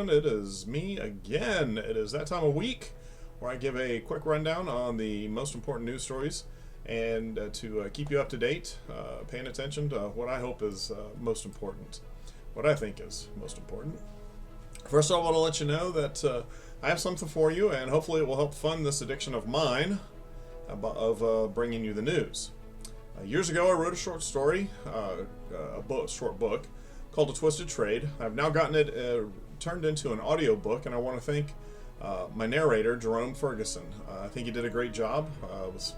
everyone. It is me again. It is that time of week where I give a quick rundown on the most important news stories and to keep you up to date, paying attention to what I hope is most important, what I think is most important. First, I want to let you know that I have something for you, and hopefully it will help fund this addiction of mine of bringing you the news. Years ago, I wrote a short story, short book, called A Twisted Trade. I've now gotten it turned into an audio book, and I want to thank my narrator, Jerome Ferguson. I think he did a great job. It was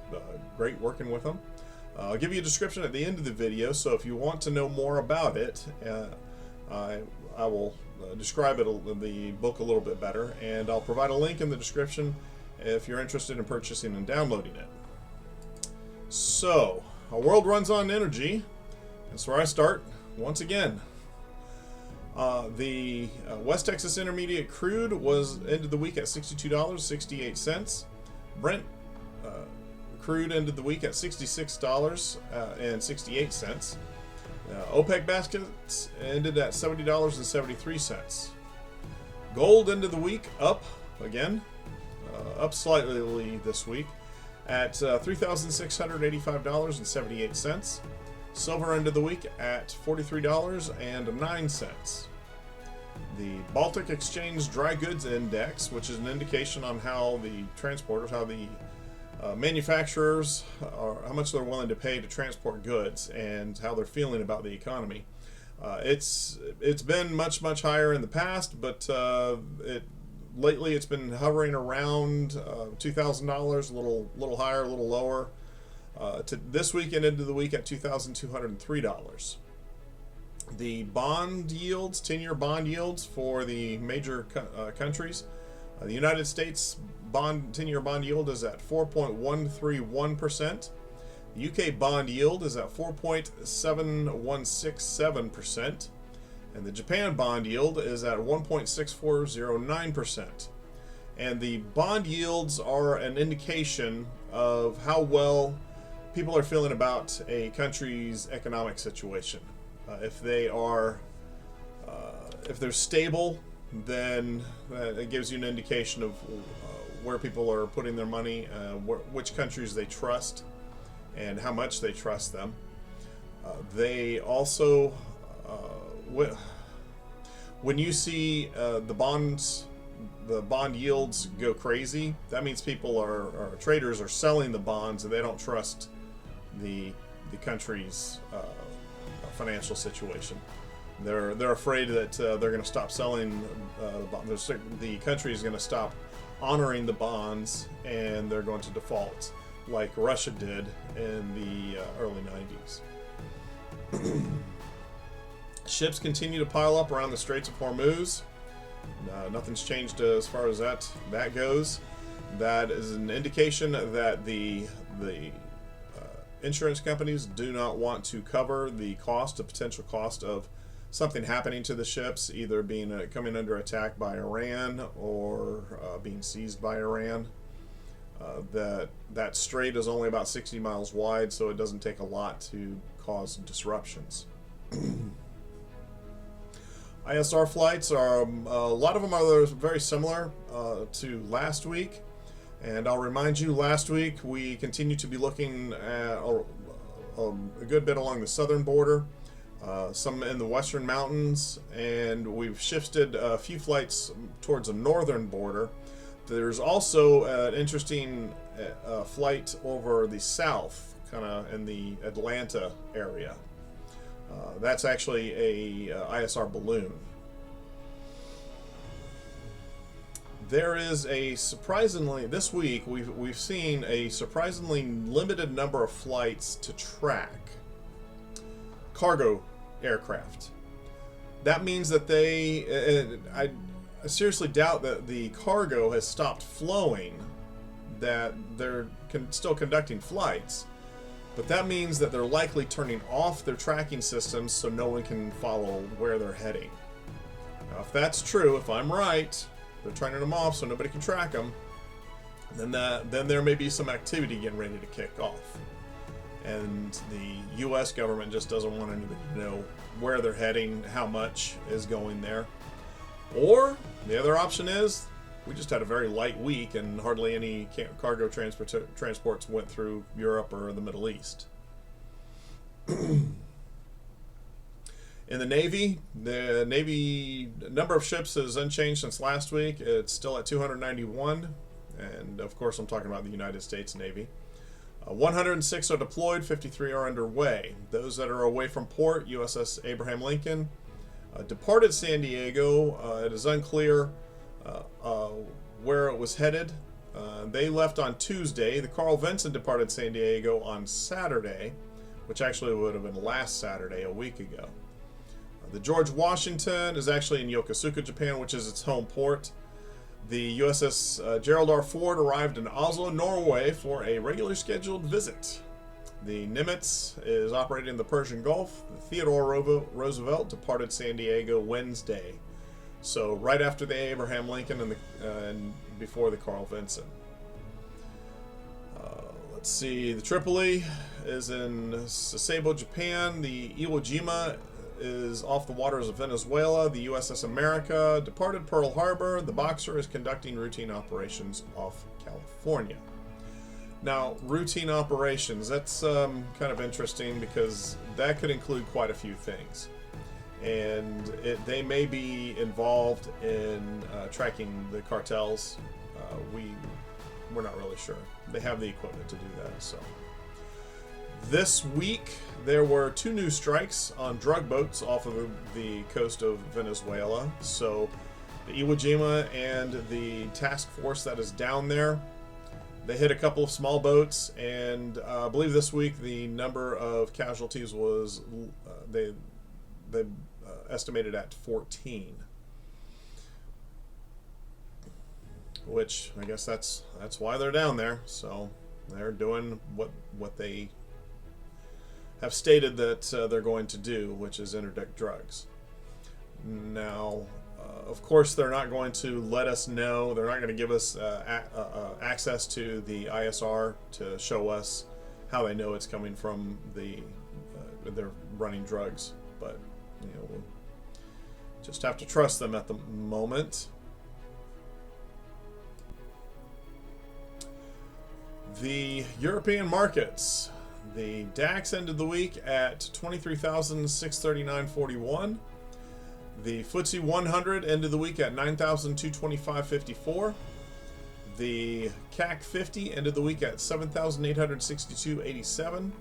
great working with him. I'll give you a description at the end of the video, so if you want to know more about it, I will describe the book a little bit better, and I'll provide a link in the description if you're interested in purchasing and downloading it. So, our world runs on energy. That's where I start once again. The West Texas Intermediate crude ended the week at $62.68. Brent crude ended the week at $66.68. OPEC baskets ended at $70.73. Gold ended the week up again, up slightly this week at $3,685.78. Silver ended the week at $43.09. The Baltic Exchange Dry Goods Index, which is an indication on how the transporters, how the manufacturers, how much they're willing to pay to transport goods and how they're feeling about the economy. It's been much higher in the past, but lately it's been hovering around $2,000, a little higher, a little lower. This week and into the week at $2,203. The bond yields, 10-year bond yields for the major countries. The United States 10-year bond yield is at 4.131%. The UK bond yield is at 4.7167%. And the Japan bond yield is at 1.6409%. And the bond yields are an indication of how well people are feeling about a country's economic situation. If they're stable, then it gives you an indication of where people are putting their money, which countries they trust, and how much they trust them. They also, when you see the bond yields go crazy, that means traders are selling the bonds and they don't trust the country's financial situation. They're afraid that they're going to stop selling the country is going to stop honoring the bonds, and they're going to default like Russia did in the early 90s. Ships continue to pile up around the Straits of Hormuz. Nothing's changed as far as that goes. That is an indication that the insurance companies do not want to cover the potential cost of something happening to the ships, either coming under attack by Iran or being seized by Iran. That strait is only about 60 miles wide, so it doesn't take a lot to cause disruptions. ISR flights a lot of them are very similar to last week. And I'll remind you, last week we continued to be looking at a good bit along the southern border, some in the western mountains, and we've shifted a few flights towards the northern border. There's also an interesting flight over the south, kind of in the Atlanta area. That's actually a ISR balloon. There is this week we've seen a surprisingly limited number of flights to track cargo aircraft. That means that I seriously doubt that the cargo has stopped flowing, that they're still conducting flights, but that means that they're likely turning off their tracking systems so no one can follow where they're heading. Now, if that's true, if I'm right, they're turning them off so nobody can track them, then there may be some activity getting ready to kick off. And the U.S. government just doesn't want anybody to know where they're heading, how much is going there. Or The other option is we just had a very light week and hardly any cargo transports went through Europe or the Middle East. In the Navy number of ships is unchanged since last week. It's still at 291. And of course, I'm talking about the United States Navy. 106 are deployed, 53 are underway. Those that are away from port, USS Abraham Lincoln departed San Diego. It is unclear where it was headed. They left on Tuesday. The Carl Vinson departed San Diego on Saturday, which actually would have been last Saturday, a week ago. The George Washington is actually in Yokosuka, Japan, which is its home port. The USS Gerald R. Ford arrived in Oslo, Norway for a regularly scheduled visit. The Nimitz is operating in the Persian Gulf. The Theodore Roosevelt departed San Diego Wednesday. So right after the Abraham Lincoln and before the Carl Vinson. Let's see, the Tripoli is in Sasebo, Japan. The Iwo Jima is off the waters of Venezuela. The USS America departed Pearl Harbor. The Boxer is conducting routine operations off California. Now, routine operations, that's kind of interesting because that could include quite a few things. And they may be involved in tracking the cartels. We're not really sure. They have the equipment to do that. So this week, there were 2 new strikes on drug boats off of the coast of Venezuela. So the Iwo Jima and the task force that is down there, they hit a couple of small boats, and I believe this week the number of casualties was they estimated at 14. Which I guess that's why they're down there. So they're doing what they have stated that they're going to do, which is interdict drugs. Now, of course, they're not going to let us know. They're not going to give us access to the ISR to show us how they know it's coming from they're running drugs. But we'll just have to trust them at the moment. The European markets. The DAX ended the week at 23,639.41. The FTSE 100 ended the week at 9,225.54. The CAC 50 ended the week at 7,862.87.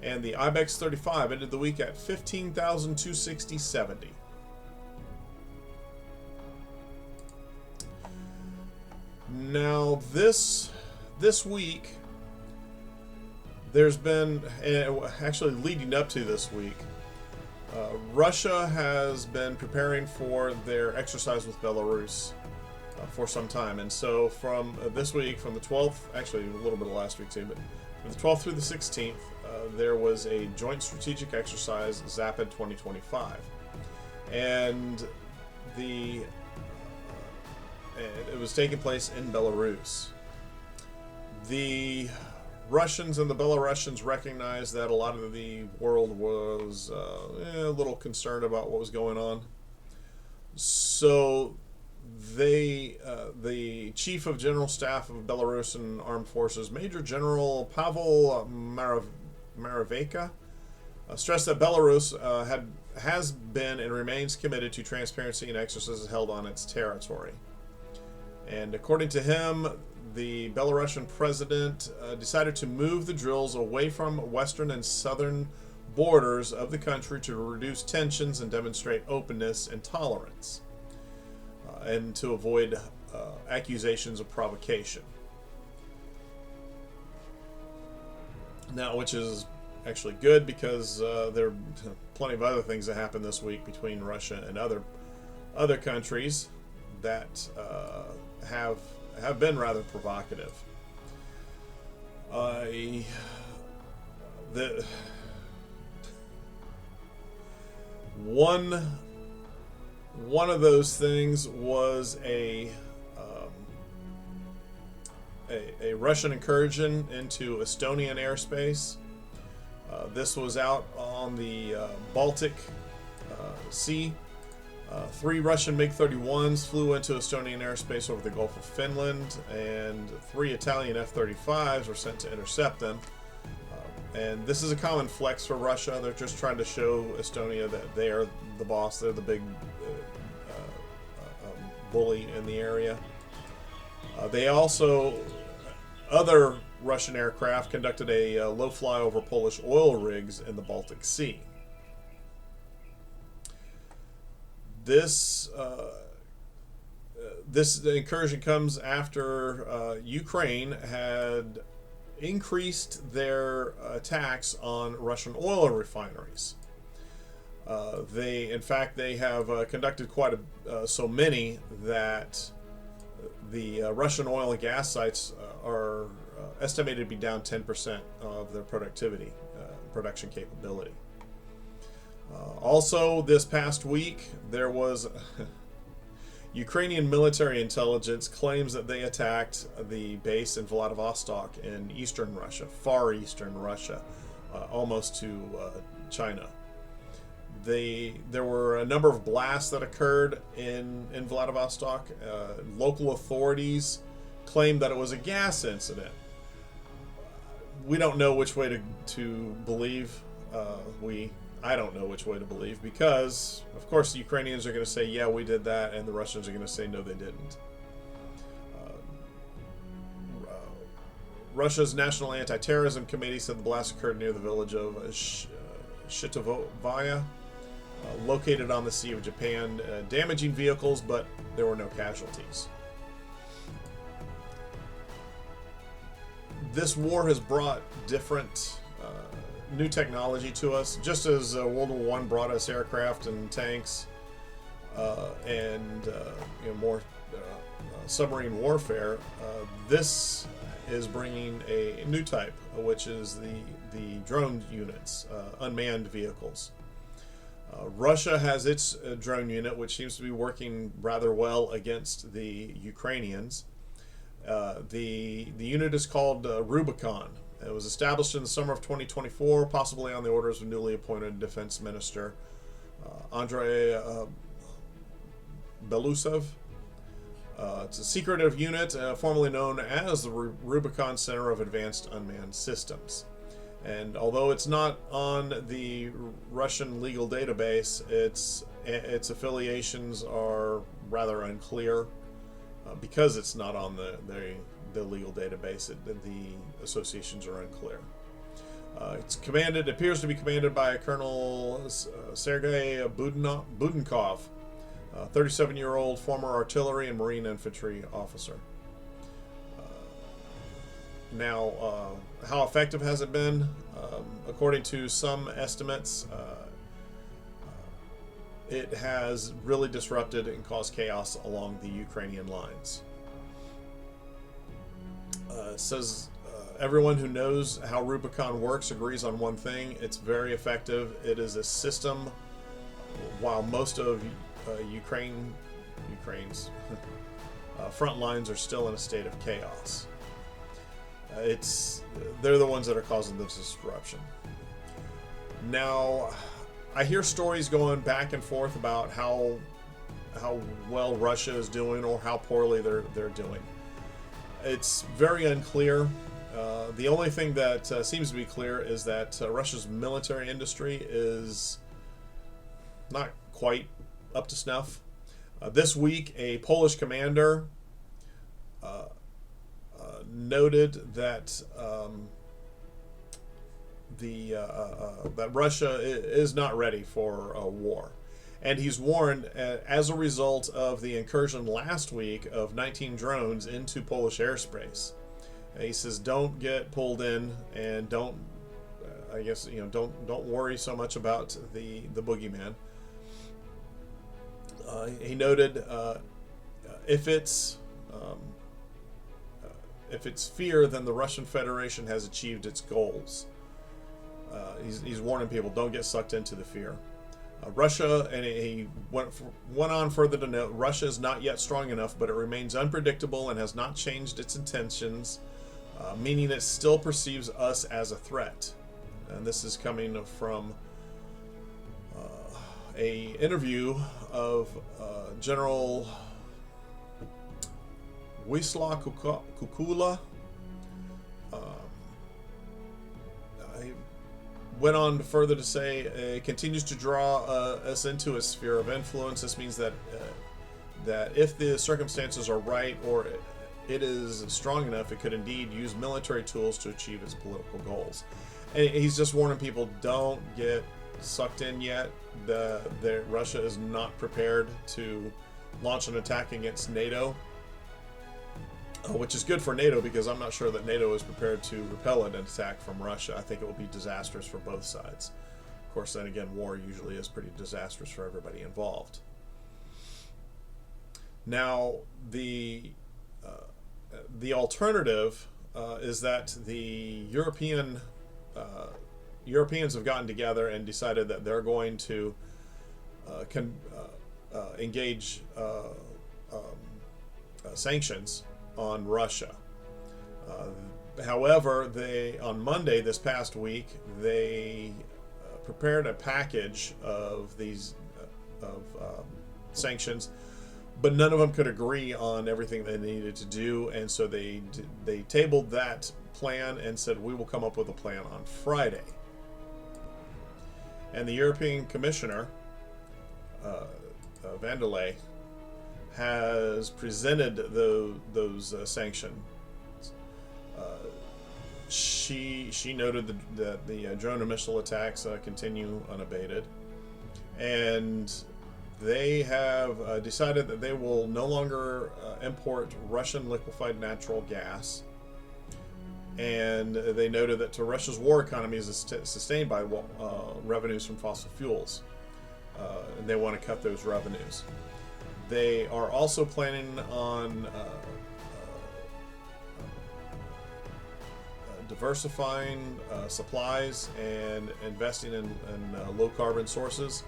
And the IBEX 35 ended the week at 15,260.70. Now this week, there's been, actually leading up to this week, Russia has been preparing for their exercise with Belarus for some time. And so from this week, from the 12th, actually a little bit of last week too, but from the 12th through the 16th, there was a joint strategic exercise, Zapad 2025. And it was taking place in Belarus. The Russians and the Belarusians recognized that a lot of the world was a little concerned about what was going on. So the Chief of General Staff of Belarusian Armed Forces, Major General Pavel Maraveka, stressed that Belarus has been and remains committed to transparency and exercises held on its territory. And according to him, the Belarusian president decided to move the drills away from western and southern borders of the country to reduce tensions and demonstrate openness and tolerance, and to avoid accusations of provocation. Now, which is actually good because there are plenty of other things that happened this week between Russia and other countries that have been rather provocative. One of those things was a Russian incursion into Estonian airspace. This was out on the Baltic Sea, 3 Russian MiG-31s flew into Estonian airspace over the Gulf of Finland, and 3 Italian F-35s were sent to intercept them. And this is a common flex for Russia. They're just trying to show Estonia that they are the boss. They're the big bully in the area. They also, other Russian aircraft conducted a low fly over Polish oil rigs in the Baltic Sea. This incursion comes after Ukraine had increased their attacks on Russian oil refineries. In fact, they have conducted quite so many that the Russian oil and gas sites are estimated to be down 10% of their production capability. Also, this past week, there was Ukrainian military intelligence claims that they attacked the base in Vladivostok in eastern Russia, far eastern Russia, almost to China. There were a number of blasts that occurred in Vladivostok. Local authorities claimed that it was a gas incident. We don't know which way to believe. I don't know which way to believe, because, of course, the Ukrainians are going to say, yeah, we did that, and the Russians are going to say, no, they didn't. Russia's National Anti-Terrorism Committee said the blast occurred near the village of Shitovaya, located on the Sea of Japan, damaging vehicles, but there were no casualties. This war has brought different new technology to us, just as World War I brought us aircraft and tanks and more submarine warfare. This is bringing a new type, which is the drone units, unmanned vehicles. Russia has its drone unit, which seems to be working rather well against the Ukrainians. The unit is called Rubicon. It was established in the summer of 2024, possibly on the orders of newly appointed Defense Minister Andrei Belousov. It's a secretive unit, formerly known as the Rubicon Center of Advanced Unmanned Systems. And although it's not on the Russian legal database, its affiliations are rather unclear. Because it's not on the legal database, the associations are unclear. It appears to be commanded by Colonel Sergei Budenkov, 37-year-old former artillery and marine infantry officer. Now, how effective has it been? According to some estimates, it has really disrupted and caused chaos along the Ukrainian lines. It says everyone who knows how Rubicon works agrees on one thing: it's very effective. It is a system. While most of Ukraine's front lines are still in a state of chaos, they're the ones that are causing this disruption. Now, I hear stories going back and forth about how well Russia is doing or how poorly they're doing. It's very unclear. The only thing that seems to be clear is that Russia's military industry is not quite up to snuff. This week, a Polish commander noted that that Russia is not ready for a war. And he's warned, as a result of the incursion last week of 19 drones into Polish airspace. He says, don't get pulled in, and don't worry so much about the boogeyman. He noted, if it's fear, then the Russian Federation has achieved its goals. He's warning people, don't get sucked into the fear. Russia, and he went on further to note, Russia is not yet strong enough, but it remains unpredictable and has not changed its intentions, meaning it still perceives us as a threat. And this is coming from a interview of General Wisła Kukula went on further to say it continues to draw us into a sphere of influence. This means that that if the circumstances are right or it is strong enough, it could indeed use military tools to achieve its political goals. And he's just warning people, don't get sucked in yet. Russia is not prepared to launch an attack against NATO, which is good for NATO because I'm not sure that NATO is prepared to repel an attack from Russia. I think it will be disastrous for both sides. Of course, then again, war usually is pretty disastrous for everybody involved. Now, the alternative is that the Europeans have gotten together and decided that they're going to engage sanctions on Russia. However, on Monday this past week, they prepared a package of these sanctions, but none of them could agree on everything they needed to do, and so they tabled that plan and said, we will come up with a plan on Friday. And the European Commissioner, van der Leyen, has presented those sanctions. She noted that the drone and missile attacks continue unabated, and they have decided that they will no longer import Russian liquefied natural gas. And they noted that Russia's war economy is sustained by revenues from fossil fuels, and they want to cut those revenues. They are also planning on diversifying supplies and investing in low carbon sources.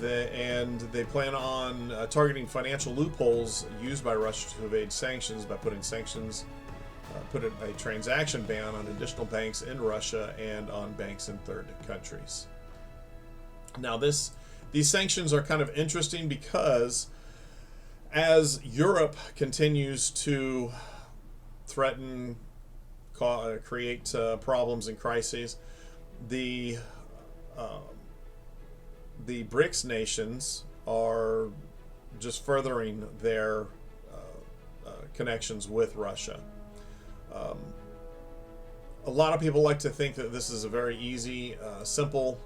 And they plan on targeting financial loopholes used by Russia to evade sanctions by put a transaction ban on additional banks in Russia and on banks in third countries. Now, these sanctions are kind of interesting because as Europe continues to threaten, create problems and crises, the BRICS nations are just furthering their connections with Russia. A lot of people like to think that this is a very easy, simple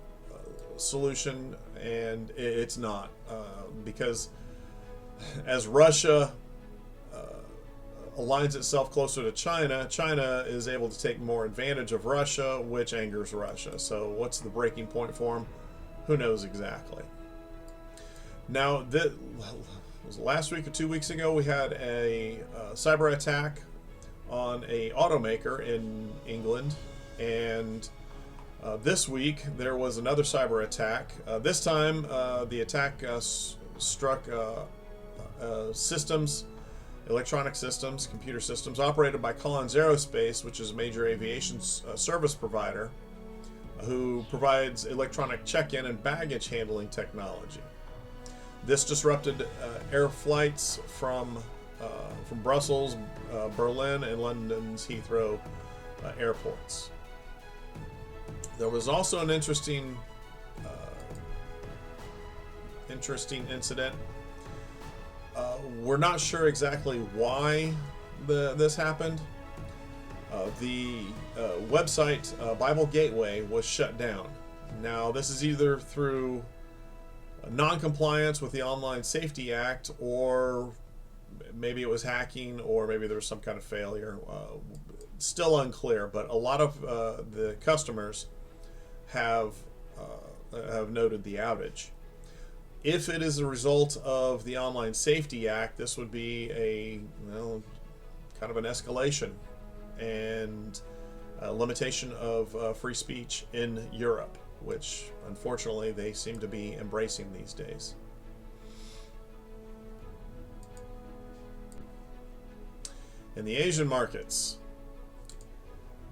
solution, and it's not, because as Russia aligns itself closer to China, China is able to take more advantage of Russia, which angers Russia. So what's the breaking point for them? Who knows exactly. Now, was last week or 2 weeks ago, we had a cyber attack on a automaker in England, and this week there was another cyber attack. This time the attack struck electronic systems, computer systems operated by Collins Aerospace, which is a major aviation service provider who provides electronic check-in and baggage handling technology. This disrupted air flights from Brussels, Berlin, and London's Heathrow airports. There was also an interesting incident. We're not sure exactly why this happened. The website Bible Gateway was shut down. Now, this is either through non-compliance with the Online Safety Act, or maybe it was hacking, or maybe there was some kind of failure. Still unclear, but a lot of the customers have noted the outage. If it is a result of the Online Safety Act, this would be kind of an escalation and a limitation of free speech in Europe, which unfortunately they seem to be embracing these days. In the Asian markets,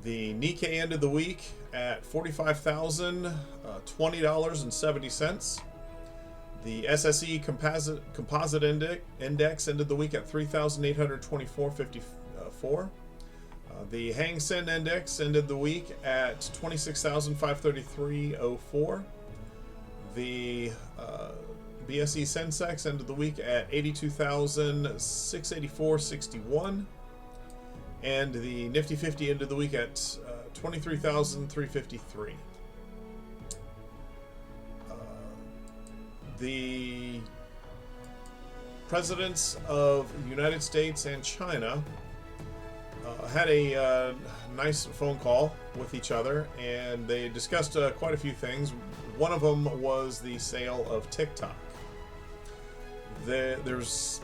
the Nikkei ended the week at $45,020.70. The SSE composite index ended the week at 3,824.54. The Hang Seng Index ended the week at 26,533.04. The BSE Sensex ended the week at 82,684.61. And the Nifty 50 ended the week at 23,353. The presidents of the United States and China had a nice phone call with each other, and they discussed quite a few things. One of them was the sale of TikTok. There's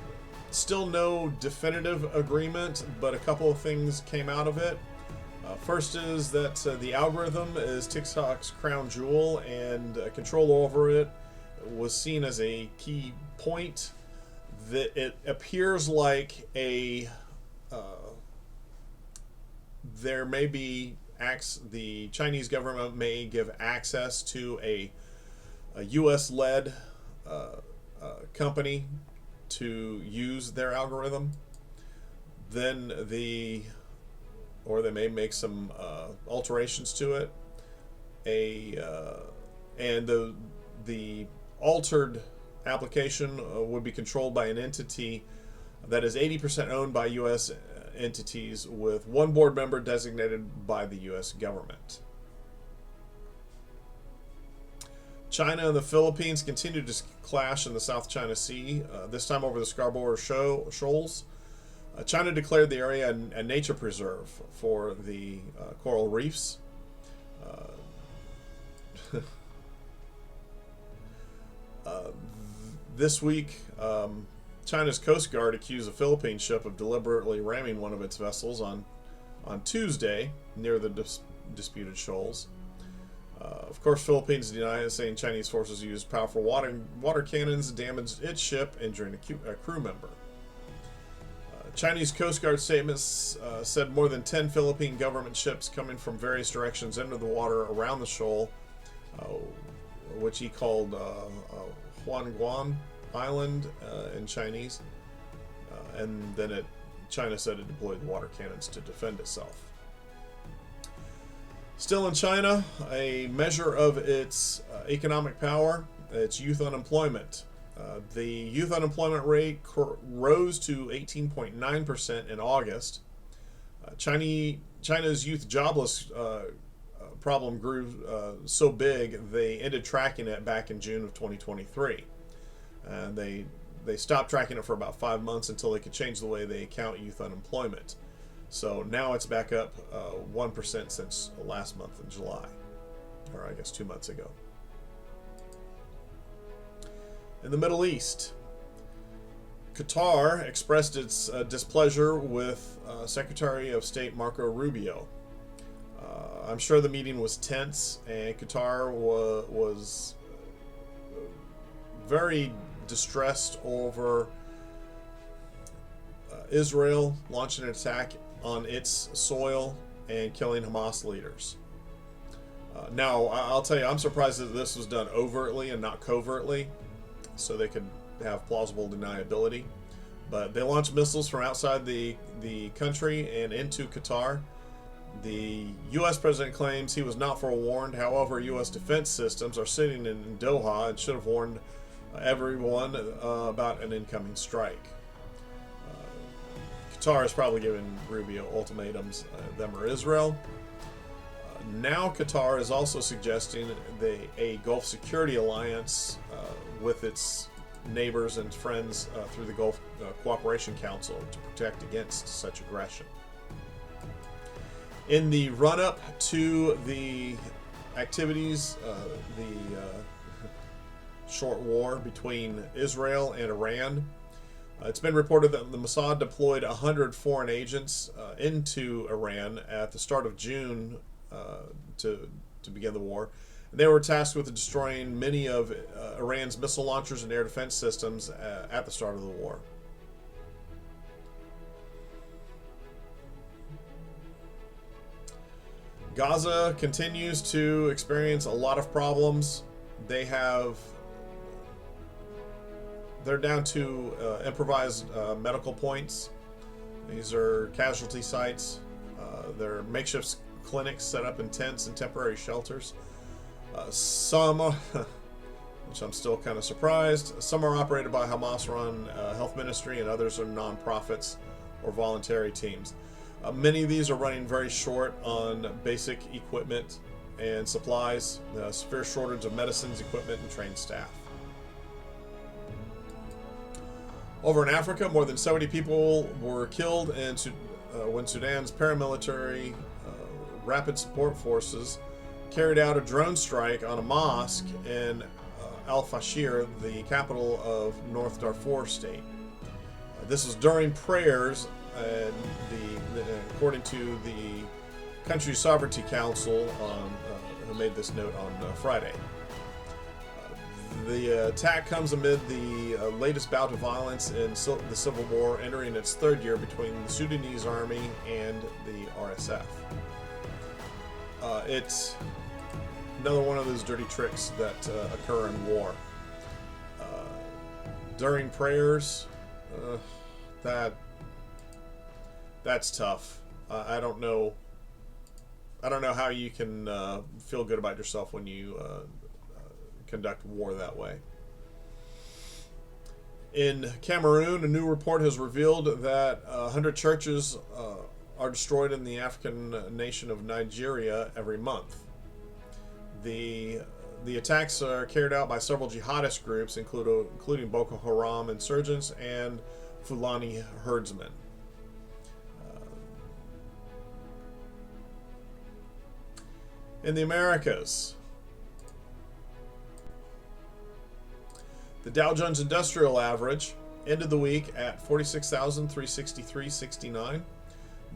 still no definitive agreement, but a couple of things came out of it. First is that the algorithm is TikTok's crown jewel, and control over it was seen as a key point. That it appears like there may be the Chinese government may give access to a U.S.-led company to use their algorithm. Then or they may make some alterations to it. And the altered application would be controlled by an entity that is 80% owned by U.S. entities, with one board member designated by the U.S. government. China and the Philippines continue to clash in the South China Sea, this time over the Scarborough Shoals. China declared the area a nature preserve for the coral reefs. This week, China's Coast Guard accused a Philippine ship of deliberately ramming one of its vessels on Tuesday near the disputed shoals. Of course, Philippines denied it, saying Chinese forces used powerful water cannons, damaged its ship, injuring a crew member. Chinese Coast Guard statements said more than 10 Philippine government ships coming from various directions entered the water around the shoal, which he called Huanguan Island in Chinese, and then China said it deployed water cannons to defend itself. Still in China, a measure of its economic power, its youth unemployment. The youth unemployment rate rose to 18.9% in August. China's youth jobless problem grew so big they ended tracking it back in June of 2023. And they stopped tracking it for about 5 months until they could change the way they count youth unemployment. So now it's back up 1% since last month in July, or I guess 2 months ago. In the Middle East, Qatar expressed its displeasure with Secretary of State Marco Rubio. I'm sure the meeting was tense, and Qatar was very distressed over Israel launching an attack on its soil and killing Hamas leaders. Now, I'll tell you, I'm surprised that this was done overtly and not covertly, so they could have plausible deniability. But they launched missiles from outside the country and into Qatar. The U.S. president claims he was not forewarned. However, U.S. defense systems are sitting in Doha and should have warned everyone about an incoming strike. Qatar is probably giving Rubio ultimatums, them or Israel. Now Qatar is also suggesting a Gulf Security Alliance with its neighbors and friends through the Gulf Cooperation Council to protect against such aggression. In the run-up to the activities, the short war between Israel and Iran, it's been reported that the Mossad deployed 100 foreign agents into Iran at the start of June to begin the war. They were tasked with destroying many of Iran's missile launchers and air defense systems at the start of the war. Gaza continues to experience a lot of problems. They have they're down to improvised medical points. These are casualty sites. They're makeshift clinics set up in tents and temporary shelters. Some, which I'm still kind of surprised, some are operated by Hamas-run health ministry, and others are nonprofits or voluntary teams. Many of these are running very short on basic equipment and supplies, severe shortage of medicines, equipment, and trained staff. Over in Africa, more than 70 people were killed when Sudan's paramilitary rapid support forces carried out a drone strike on a mosque in Al-Fashir, the capital of North Darfur state. This was during prayers, and according to the country's sovereignty council, who made this note on Friday. The attack comes amid the latest bout of violence in the civil war, entering its third year between the Sudanese army and the RSF. It's another one of those dirty tricks that occur in war. During prayers, that's tough. I don't know how you can feel good about yourself when you conduct war that way. In Cameroon, a new report has revealed that 100 churches are destroyed in the African nation of Nigeria every month. The attacks are carried out by several jihadist groups, including Boko Haram insurgents and Fulani herdsmen. In the Americas, the Dow Jones Industrial Average ended the week at 46,363.69.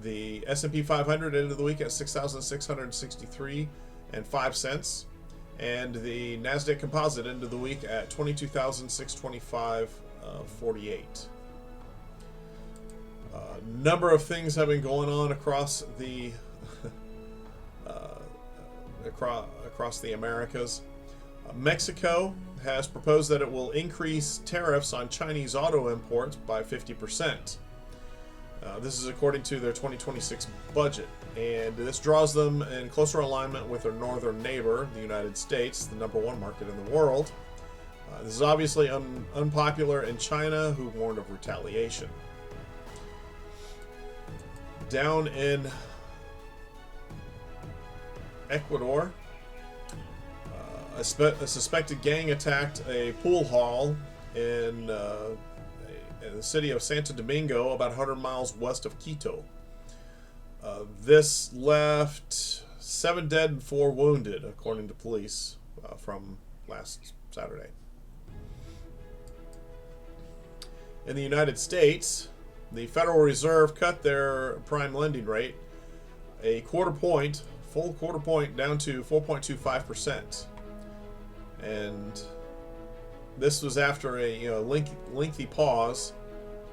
The S&P 500 ended the week at 6,663.05 cents. And the NASDAQ Composite ended the week at 22,625.48. Number of things have been going on across the across the Americas. Mexico has proposed that it will increase tariffs on Chinese auto imports by 50%. This is according to their 2026 budget, and this draws them in closer alignment with their northern neighbor, the United States, the #1 market in the world. This is obviously unpopular in China, who warned of retaliation. Down in Ecuador, a suspected gang attacked a pool hall in the city of Santo Domingo, about 100 miles west of Quito. This left 7 dead and 4 wounded, according to police from last Saturday. In the United States, the Federal Reserve cut their prime lending rate a full quarter point down to 4.25%. And this was after a lengthy pause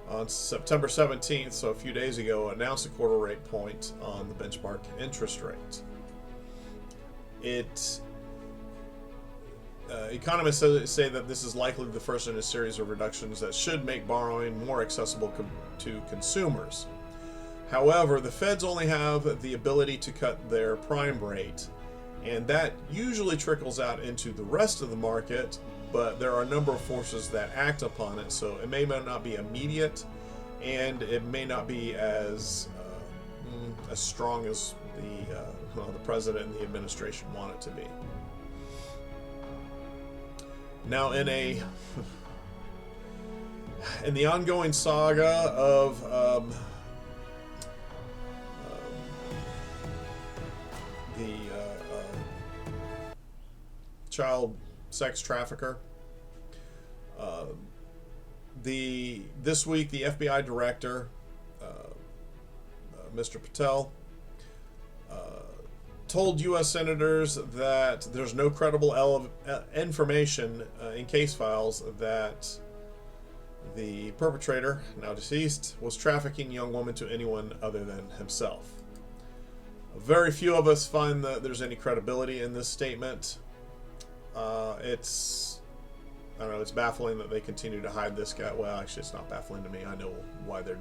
on September 17th, so a few days ago, announced a quarter rate point on the benchmark interest rate. Economists say that this is likely the first in a series of reductions that should make borrowing more accessible to consumers. However, the Feds only have the ability to cut their prime rate, and that usually trickles out into the rest of the market, but there are a number of forces that act upon it, so it may not be immediate, and it may not be as strong as the president and the administration want it to be. Now, in the ongoing saga of the child sex trafficker, this week the FBI director, Mr. Patel, told U.S. senators that there's no credible information in case files that the perpetrator, now deceased, was trafficking young women to anyone other than himself. Very few of us find that there's any credibility in this statement. It's I don't know. It's baffling that they continue to hide this guy. Well, actually, it's not baffling to me. I know why they're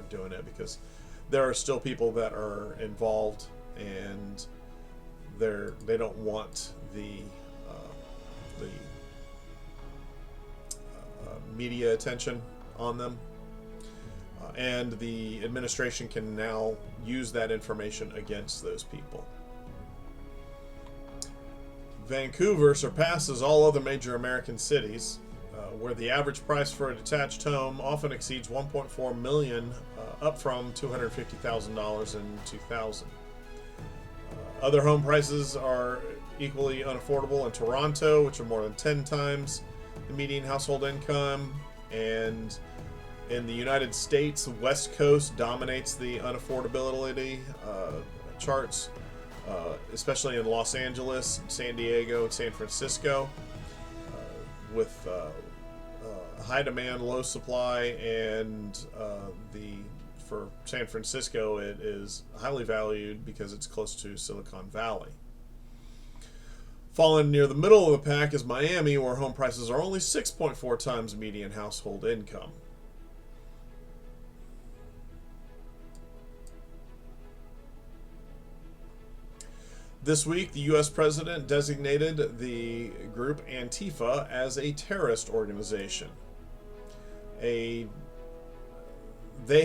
doing it, because there are still people that are involved, and they don't want the media attention on them, and the administration can now use that information against those people. Vancouver surpasses all other major American cities, where the average price for a detached home often exceeds $1.4 million, up from $250,000 in 2000. Other home prices are equally unaffordable in Toronto, which are more than 10 times the median household income, and in the United States, the West Coast dominates the unaffordability charts, especially in Los Angeles, San Diego, and San Francisco, with high demand, low supply, and for San Francisco, it is highly valued because it's close to Silicon Valley. Falling near the middle of the pack is Miami, where home prices are only 6.4 times median household income. This week, the U.S. president designated the group Antifa as a terrorist organization. They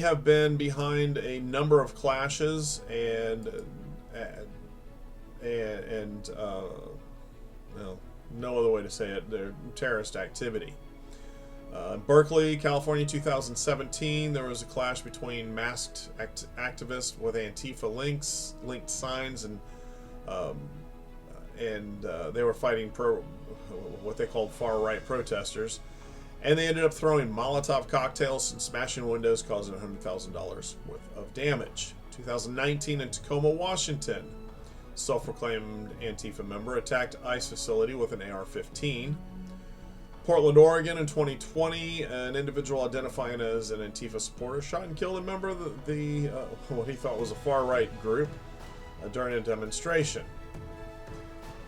have been behind a number of clashes and well, no other way to say it, they're terrorist activity. Berkeley, California, 2017, there was a clash between masked activists with Antifa linked signs, and they were fighting what they called far-right protesters, and they ended up throwing Molotov cocktails and smashing windows, causing $100,000 worth of damage. 2019 in Tacoma, Washington, self-proclaimed Antifa member attacked ICE facility with an AR-15. Portland, Oregon in 2020, an individual identifying as an Antifa supporter shot and killed a member of the what he thought was a far-right group during a demonstration.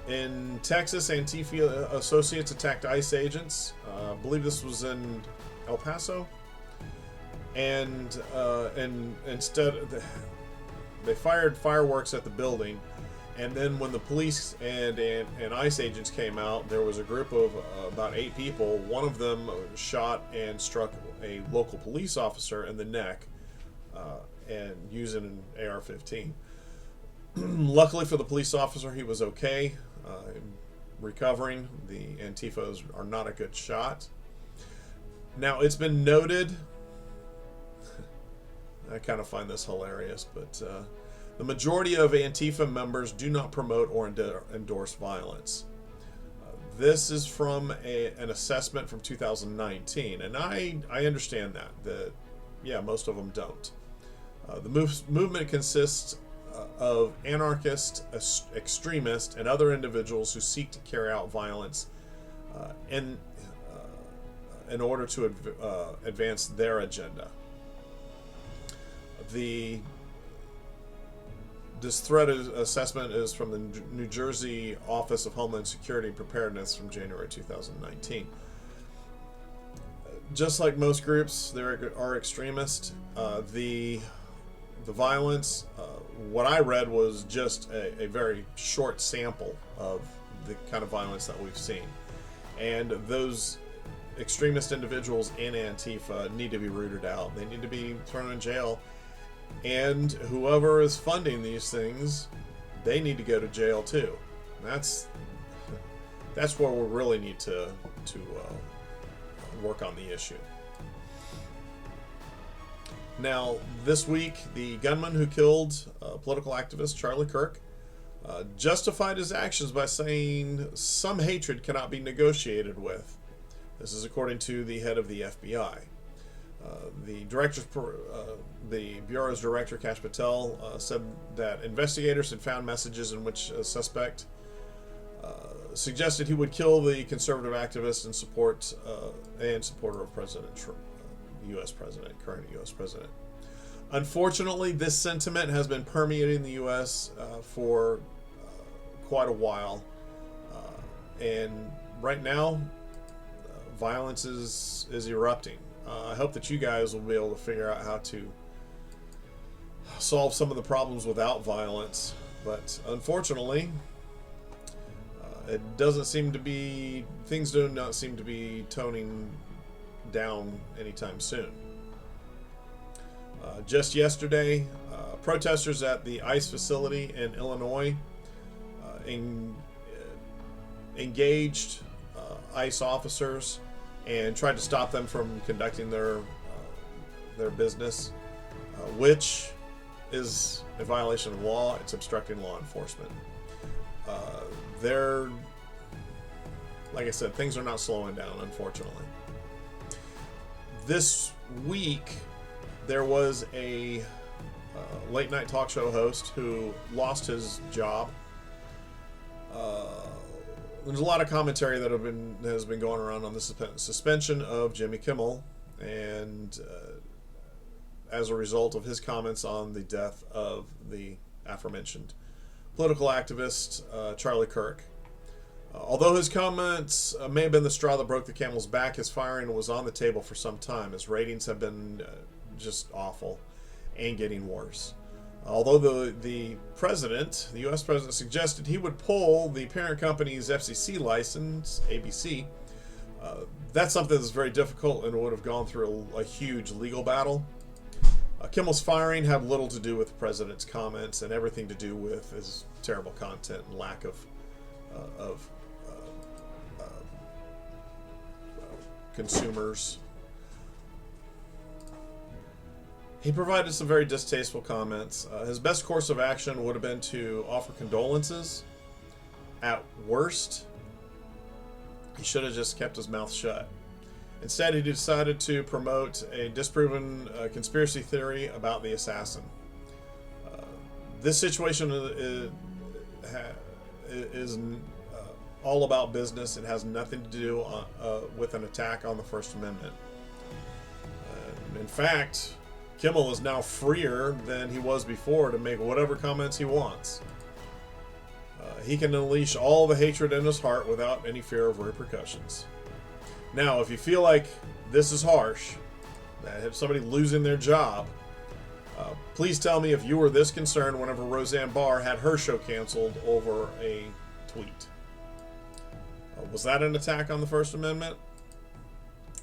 In Texas, Antifa associates attacked ICE agents. I believe this was in El Paso. And instead, they fired fireworks at the building. And then when the police and ICE agents came out, there was a group of about 8 people. One of them shot and struck a local police officer in the neck, and using an AR-15. Luckily for the police officer, he was okay, recovering. The Antifas are not a good shot. Now, it's been noted, I kind of find this hilarious, but the majority of Antifa members do not promote or endorse violence. This is from an assessment from 2019, and I understand that yeah, most of them don't. The movement consists of anarchists, extremists, and other individuals who seek to carry out violence in order to advance their agenda. This threat assessment is from the New Jersey Office of Homeland Security and Preparedness from January 2019. Just like most groups, there are extremists. The violence, what I read was just a very short sample of the kind of violence that we've seen. And those extremist individuals in Antifa need to be rooted out. They need to be thrown in jail. And whoever is funding these things, they need to go to jail too. That's where we really need to work on the issue. Now, this week, the gunman who killed political activist Charlie Kirk justified his actions by saying some hatred cannot be negotiated with. This is according to the head of the FBI. The Bureau's director, Kash Patel, said that investigators had found messages in which a suspect suggested he would kill the conservative activist and supporter of President Trump, current U.S. president. Unfortunately, this sentiment has been permeating the U.S. For quite a while, and right now, violence is erupting. I hope that you guys will be able to figure out how to solve some of the problems without violence. But unfortunately, it doesn't seem to be, things do not seem to be toning down anytime soon. Just yesterday, protesters at the ICE facility in Illinois engaged ICE officers and tried to stop them from conducting their business, which is a violation of law. It's obstructing law enforcement. Like I said, things are not slowing down, unfortunately. This week, there was a late night talk show host who lost his job. There's a lot of commentary that has been going around on the suspension of Jimmy Kimmel, and as a result of his comments on the death of the aforementioned political activist Charlie Kirk. Although his comments may have been the straw that broke the camel's back, his firing was on the table for some time. His ratings have been just awful and getting worse. Although the president, the U.S. president, suggested he would pull the parent company's FCC license, ABC, that's something that's very difficult and would have gone through a huge legal battle. Kimmel's firing had little to do with the president's comments and everything to do with his terrible content and lack of consumers. He provided some very distasteful comments. His best course of action would have been to offer condolences. At worst, he should have just kept his mouth shut. Instead, he decided to promote a disproven conspiracy theory about the assassin. This situation is all about business. It has nothing to do with an attack on the First Amendment. In fact, Kimmel is now freer than he was before to make whatever comments he wants. He can unleash all the hatred in his heart without any fear of repercussions. Now, if you feel like this is harsh, that if somebody losing their job, please tell me if you were this concerned whenever Roseanne Barr had her show canceled over a tweet. Was that an attack on the First Amendment?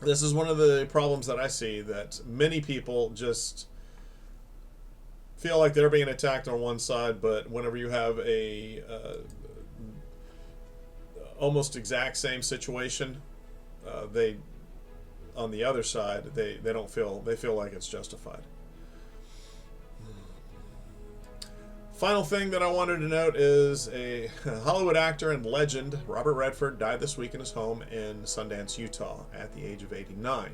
This is one of the problems that I see, that many people just feel like they're being attacked on one side, but whenever you have a almost exact same situation, they on the other side they don't feel, they feel like it's justified. Final thing that I wanted to note is a Hollywood actor and legend, Robert Redford, died this week in his home in Sundance, Utah, at the age of 89.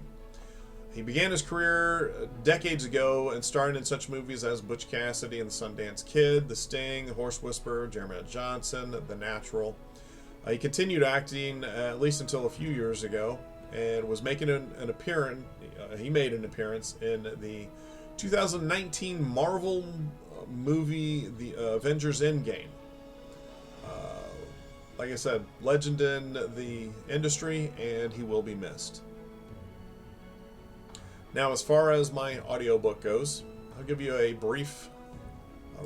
He began his career decades ago and starred in such movies as Butch Cassidy and the Sundance Kid, The Sting, The Horse Whisperer, Jeremiah Johnson, The Natural. He continued acting at least until a few years ago and was making an appearance. He made an appearance in the 2019 Marvel movie, The Avengers Endgame. Like I said, legend in the industry, and he will be missed. Now, as far as my audiobook goes, I'll give you a brief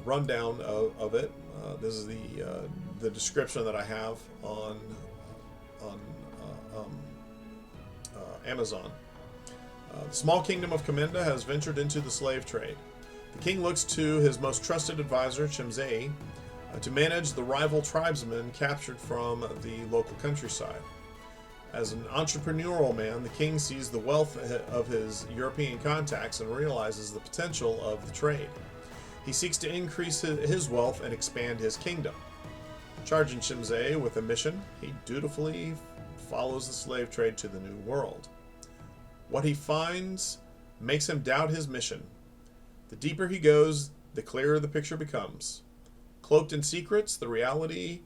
rundown of it. This is the description that I have on Amazon. The small kingdom of Kamenda has ventured into the slave trade. The king looks to his most trusted advisor, Chimzei, to manage the rival tribesmen captured from the local countryside. As an entrepreneurial man, the king sees the wealth of his European contacts and realizes the potential of the trade. He seeks to increase his wealth and expand his kingdom. Charging Chimzei with a mission, he dutifully follows the slave trade to the New World. What he finds makes him doubt his mission. The deeper he goes, the clearer the picture becomes. Cloaked in secrets, the reality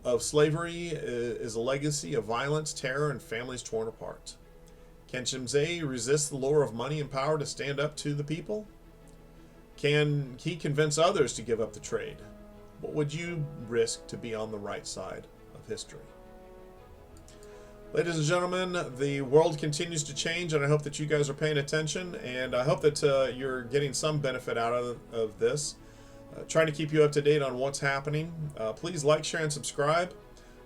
of slavery is a legacy of violence, terror, and families torn apart. Can Chimzei resist the lure of money and power to stand up to the people? Can he convince others to give up the trade? What would you risk to be on the right side of history? Ladies and gentlemen, the world continues to change, and I hope that you guys are paying attention, and I hope that you're getting some benefit out of this. Trying to keep you up to date on what's happening. Please like, share, and subscribe.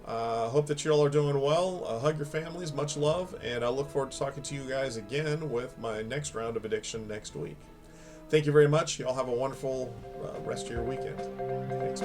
Hope that you all are doing well. Hug your families. Much love, and I look forward to talking to you guys again with my next round of addiction next week. Thank you very much. You all have a wonderful rest of your weekend. Thanks.